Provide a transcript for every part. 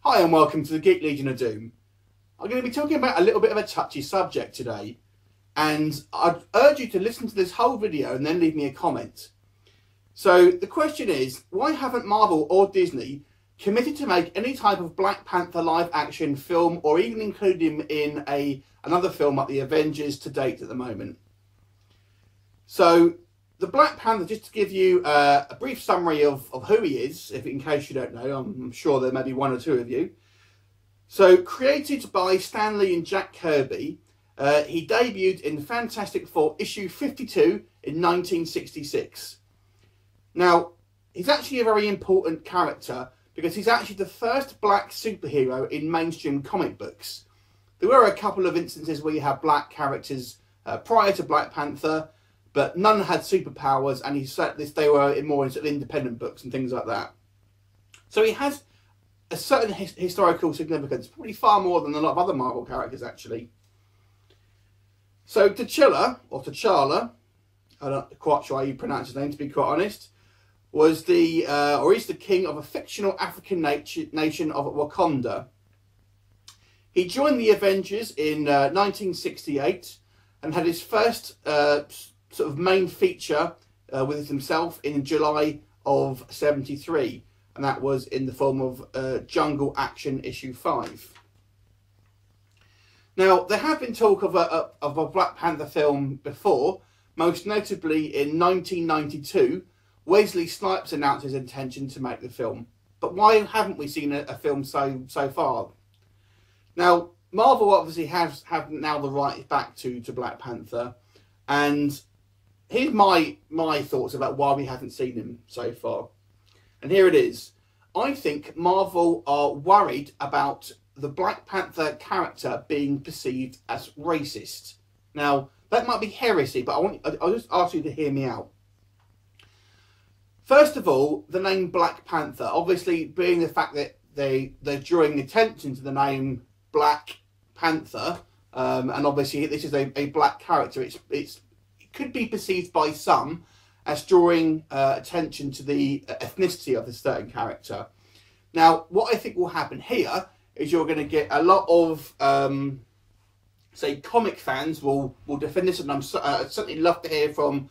Hi and welcome to the Geek Legion of Doom. I'm going to be talking about a little bit of a touchy subject today, and I'd urge you to listen to this whole video and then leave me a comment. So the question is, why haven't Marvel or Disney committed to make any type of Black Panther live action film, or even include him in another film like the Avengers to date at the moment? So the Black Panther, just to give you a brief summary of who he is, in case you don't know, I'm sure there may be one or two of you. So, created by Stan Lee and Jack Kirby, he debuted in Fantastic Four issue 52 in 1966. Now, he's actually a very important character because he's actually the first black superhero in mainstream comic books. There were a couple of instances where you have black characters prior to Black Panther, but none had superpowers, and they were more in sort of independent books and things like that. So he has a certain historical significance, probably far more than a lot of other Marvel characters, actually. So T'Challa, or T'Challa, I'm not quite sure how you pronounce his name, to be quite honest, was is the king of a fictional African nation of Wakanda. He joined the Avengers in 1968 and had his first sort of main feature with himself in July of '73, and that was in the form of Jungle Action issue 5. Now, there have been talk of a Black Panther film before, most notably in 1992. Wesley Snipes announced his intention to make the film, but why haven't we seen a film so far? Now, Marvel obviously have now the right back to Black Panther, and here's my thoughts about why we haven't seen him so far. And here it is. I think Marvel are worried about the Black Panther character being perceived as racist. Now, that might be heresy, but I'll just ask you to hear me out. First of all, the name Black Panther, obviously being the fact that they're drawing attention to the name Black Panther, and obviously this is a black character, it could be perceived by some as drawing attention to the ethnicity of a certain character. Now, what I think will happen here is you're going to get a lot of, say, comic fans will defend this, and I'd certainly love to hear from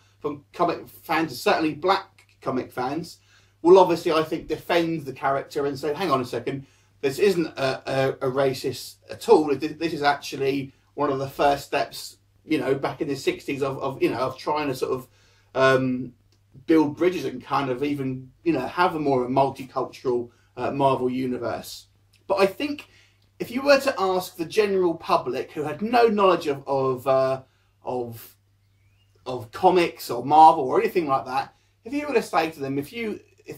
comic fans, certainly black comic fans, will obviously, I think, defend the character and say, hang on a second, this isn't a racist at all. This is actually one of the first steps, you know, back in the 60s of trying to sort of build bridges and kind of even, you know, have a more multicultural Marvel universe. But I think if you were to ask the general public who had no knowledge of comics or Marvel or anything like that, if you were to say to them, if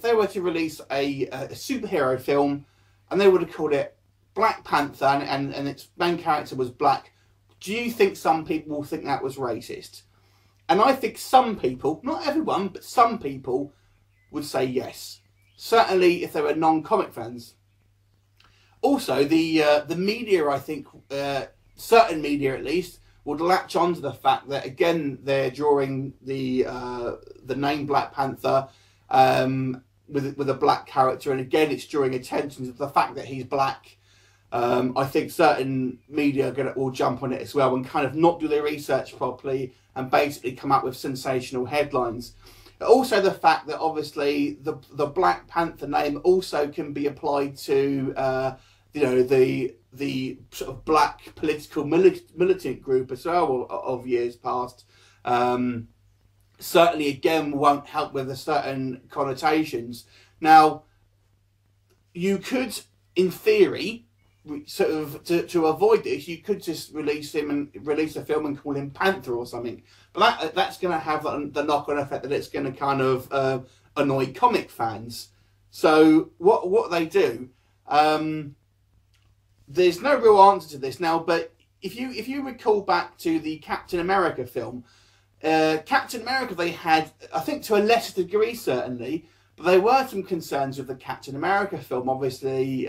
they were to release a superhero film and they would have called it Black Panther and its main character was black, do you think some people will think that was racist? And I think some people, not everyone, but some people would say yes. Certainly if they were non-comic fans. Also, the media, I think, certain media at least, would latch on to the fact that, again, they're drawing the name Black Panther with a black character, and again, it's drawing attention to the fact that he's black. I think certain media will jump on it as well and kind of not do their research properly and basically come up with sensational headlines. Also, the fact that obviously the Black Panther name also can be applied to you know, the sort of black political militant group as well of years past. Certainly, again, won't help with the certain connotations. Now, you could, in theory, sort of to avoid this, you could just release a film and call him Panther or something. But that's going to have the knock-on effect that it's going to kind of annoy comic fans. So what they do, there's no real answer to this now. But if you recall back to the Captain America film, Captain America, they had, I think to a lesser degree certainly, but there were some concerns with the Captain America film. Obviously,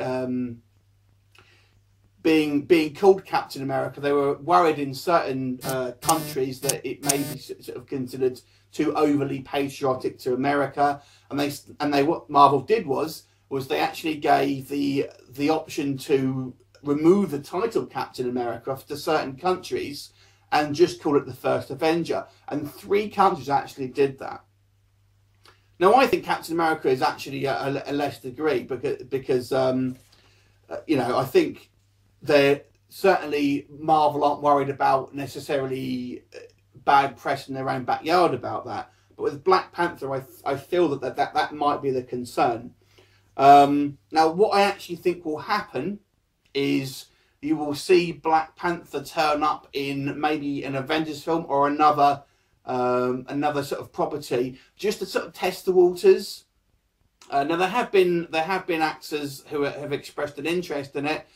being called Captain America, they were worried in certain countries that it may be sort of considered too overly patriotic to America, and what Marvel did was was they actually gave the option to remove the title Captain America to certain countries and just call it the First Avenger. And 3 countries actually did that. Now, I think Captain America is actually a less degree because you know, I think they're certainly Marvel aren't worried about necessarily bad press in their own backyard about that. But with Black Panther, I feel that might be the concern. Now, what I actually think will happen is you will see Black Panther turn up in maybe an Avengers film or another sort of property, just to sort of test the waters. Now there have been actors who have expressed an interest in it.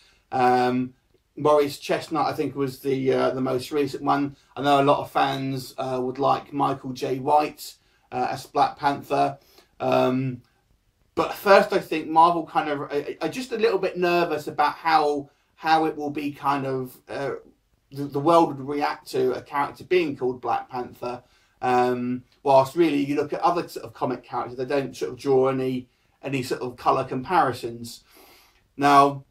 Maurice Chestnut, I think, was the most recent one. I know a lot of fans would like Michael J. White as Black Panther. But first, I think Marvel kind of are just a little bit nervous about how it will be kind of the world would react to a character being called Black Panther. Whilst really you look at other sort of comic characters, they don't sort of draw any sort of colour comparisons. Now,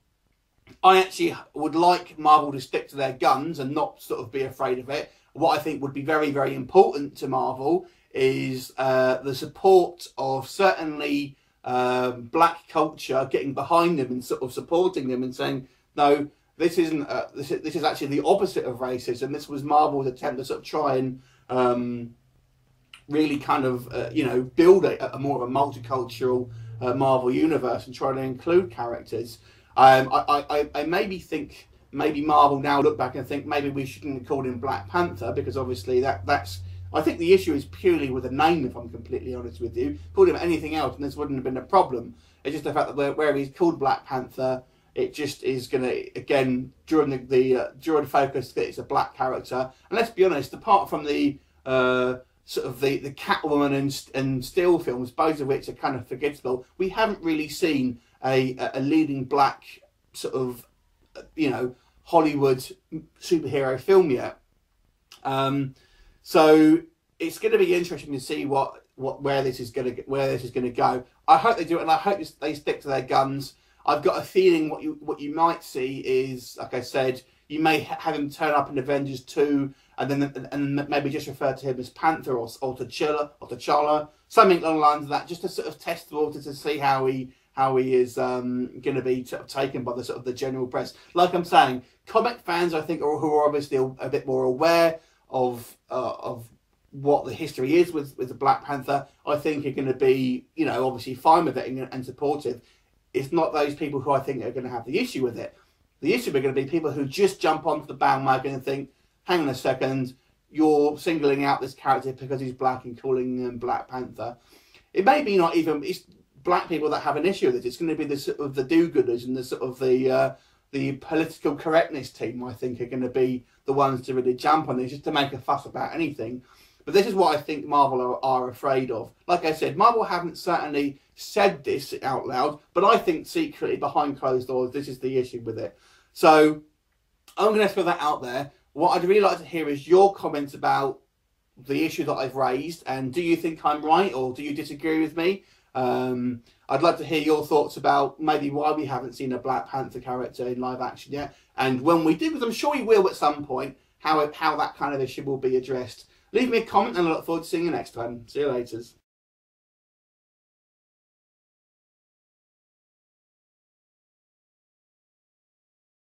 I actually would like Marvel to stick to their guns and not sort of be afraid of it. What I think would be very, very important to Marvel is the support of certainly black culture, getting behind them and sort of supporting them and saying, no, this isn't this is actually the opposite of racism. This was Marvel's attempt to sort of try and really kind of you know, build a more of a multicultural Marvel universe and try to include characters. I maybe think maybe Marvel now look back and think maybe we shouldn't have called him Black Panther, because obviously that's I think the issue is purely with the name, if I'm completely honest with you. Called him anything else and this wouldn't have been a problem. It's just the fact that where he's called Black Panther, it just is going to, again, during the focus that it's a black character. And let's be honest, apart from the sort of the Catwoman and Steel films, both of which are kind of forgettable, we haven't really seen a leading black sort of, you know, Hollywood superhero film yet. So it's going to be interesting to see where this is going to go. I hope they do it, and I hope they stick to their guns. I've got a feeling what you might see is, like I said, you may have him turn up in Avengers 2, and maybe just refer to him as Panther or T'Challa, something along the lines of that, just to sort of test the water to see how he is going to be sort of taken by the sort of the general press. Like I'm saying, comic fans, I think, who are obviously a bit more aware of what the history is with the Black Panther, I think are going to be, you know, obviously fine with it and supportive. It's not those people who I think are going to have the issue with it. The issue are going to be people who just jump onto the bandwagon and think, hang on a second, you're singling out this character because he's black and calling him Black Panther. It may be not even, it's black people that have an issue with it. It's going to be the sort of the do-gooders and the sort of the political correctness team, I think, are going to be the ones to really jump on this, just to make a fuss about anything. But this is what I think Marvel are afraid of. Like I said, Marvel haven't certainly said this out loud, but I think secretly, behind closed doors, this is the issue with it. So I'm going to throw that out there. What I'd really like to hear is your comments about the issue that I've raised, and do you think I'm right or do you disagree with me? I'd like to hear your thoughts about maybe why we haven't seen a Black Panther character in live action yet, and when we do, because I'm sure we will at some point, how that kind of issue will be addressed. Leave me a comment and I look forward to seeing you next time. See you later.